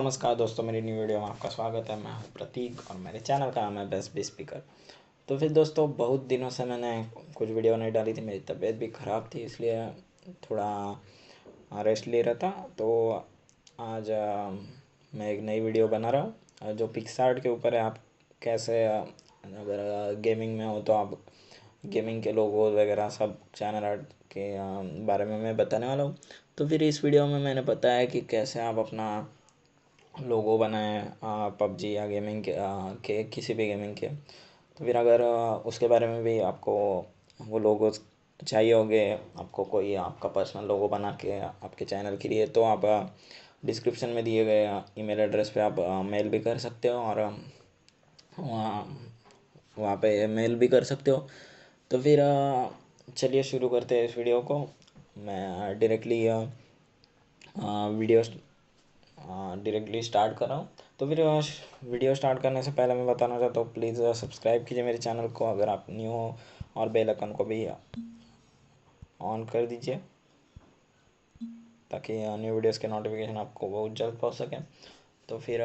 नमस्कार दोस्तों, मेरी न्यू वीडियो में आपका स्वागत है। मैं हूं प्रतीक और मेरे चैनल का नाम है बेस्ट बी स्पीकर। तो फिर दोस्तों, बहुत दिनों से मैंने कुछ वीडियो नहीं डाली थी। मेरी तबीयत भी ख़राब थी, इसलिए थोड़ा रेस्ट ले रहा था। तो आज मैं एक नई वीडियो बना रहा हूँ जो पिक्सआर्ट के ऊपर है। आप कैसे अगर गेमिंग में हो तो आप गेमिंग के लोगो वगैरह सब चैनल आर्ट के बारे में मैं बताने वाला हूँ। तो फिर इस वीडियो में मैंने बताया कि कैसे आप अपना लोगो बनाएं पबजी या गेमिंग के किसी भी गेमिंग के। तो फिर अगर उसके बारे में भी आपको वो लोगो चाहिए होंगे, आपको कोई आपका पर्सनल लोगो बना के आपके चैनल के लिए, तो आप डिस्क्रिप्शन में दिए गए ईमेल एड्रेस पे आप मेल भी कर सकते हो और वहाँ वहाँ पे मेल भी कर सकते हो। तो फिर चलिए शुरू करते हैं इस वीडियो को। मैं डायरेक्टली स्टार्ट कर रहा हूँ। तो फिर वीडियो स्टार्ट करने से पहले मैं बताना चाहता हूँ, प्लीज़ सब्सक्राइब कीजिए मेरे चैनल को अगर आप न्यू हो, और बेल आइकन को भी ऑन कर दीजिए ताकि न्यू वीडियोस के नोटिफिकेशन आपको बहुत जल्द पहुँच सके। तो फिर